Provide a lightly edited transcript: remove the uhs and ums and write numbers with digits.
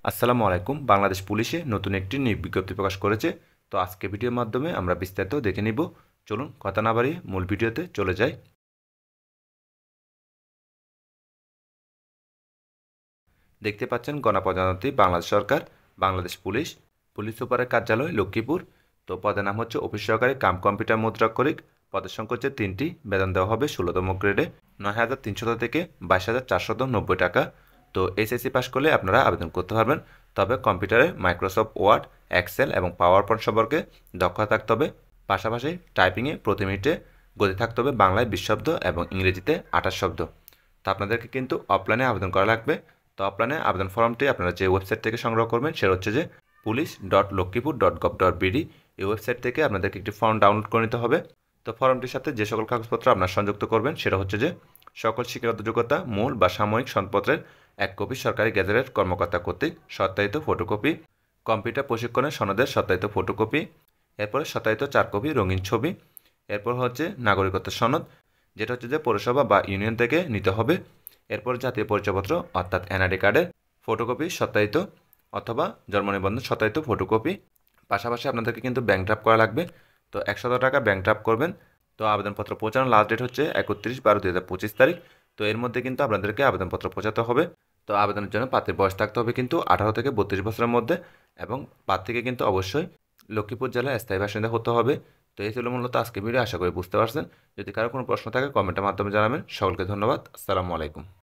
আসসালামু আলাইকুম। বাংলাদেশ পুলিশে নতুন একটি নিয়োগ বিজ্ঞপ্তি প্রকাশ করেছে। তো আজকে ভিডিওর মাধ্যমে আমরা বিস্তারিত দেখে নিব। চলুন কথা না বাড়িয়ে মূল ভিডিওতে চলে যাই। দেখতে পাচ্ছেন গণপ্রজাতন্ত্রী বাংলাদেশ সরকার, বাংলাদেশ পুলিশ, পুলিশ সুপারের কার্যালয় লক্ষ্মীপুর। তো পদের নাম হচ্ছে অফিস সহকারী কাম কম্পিউটার মুদ্রাক্ষরিক। পদের সংখ্যা হচ্ছে 3টি। বেতন দেওয়া হবে 16তম গ্রেডে 9,300 থেকে 22,490 টাকা। তো এসএসসি পাস করলে আপনারা আবেদন করতে পারবেন। তবে কম্পিউটারে মাইক্রোসফট ওয়ার্ড, এক্সেল এবং পাওয়ার পয়েন্ট সম্পর্কে দক্ষতা থাকতে হবে। পাশাপাশি টাইপিংয়ে প্রতি মিনিটে গতি থাকতে হবে বাংলায় 20 শব্দ এবং ইংরেজিতে 28 শব্দ। তো আপনাদেরকে কিন্তু অফলাইনে আবেদন করা লাগবে। তো অফলাইনে আবেদন ফর্মটি আপনারা যে ওয়েবসাইট থেকে সংগ্রহ করবেন সেটা হচ্ছে যে police.লক্ষ্মীপুর.gov.bd। এই ওয়েবসাইট থেকে আপনাদেরকে একটি ফর্ম ডাউনলোড করে নিতে হবে। তো ফর্মটির সাথে যে সকল কাগজপত্র আপনারা সংযুক্ত করবেন সেটা হচ্ছে যে সকল শিক্ষাগত যোগ্যতা, মূল বা সাময়িক সনদপত্রের 1 কপি সরকারি গেজেটের কর্মকর্তা কর্তৃক সত্যায়িত ফটোকপি, কম্পিউটার প্রশিক্ষণের সনদের সত্যায়িত ফটোকপি, এরপরে সত্যায়িত 4 কপি রঙিন ছবি, এরপর হচ্ছে নাগরিকত্ব সনদ, যেটা হচ্ছে যে পৌরসভা বা ইউনিয়ন থেকে নিতে হবে। এরপর জাতীয় পরিচয়পত্র অর্থাৎ এনআইডি কার্ডের ফটোকপি সত্যায়িত অথবা জন্ম নিবন্ধন সত্যায়িত ফটোকপি। পাশাপাশি আপনাদেরকে কিন্তু ব্যাংক ড্রাফট করা লাগবে। তো 100 টাকা ব্যাংক ড্রাফট করবেন। তো আবেদনপত্র পৌঁছানোর লাস্ট ডেট হচ্ছে 31/12/2025 তারিখ। তো এর মধ্যে কিন্তু আপনাদেরকে আবেদনপত্র পৌঁছাতে হবে। তো আবেদনের জন্য প্রার্থীর বয়স থাকতে হবে কিন্তু 18 থেকে 32 বছরের মধ্যে, এবং প্রার্থীকে কিন্তু অবশ্যই লক্ষ্মীপুর জেলায় স্থায়ী বাসিন্দা হতে হবে। তো এই ছিল মূলত আজকে ভিডিও। আশা করি বুঝতে পারছেন। যদি কারো কোনো প্রশ্ন থাকে কমেন্টের মাধ্যমে জানাবেন। সকলকে ধন্যবাদ। আসসালামু আলাইকুম।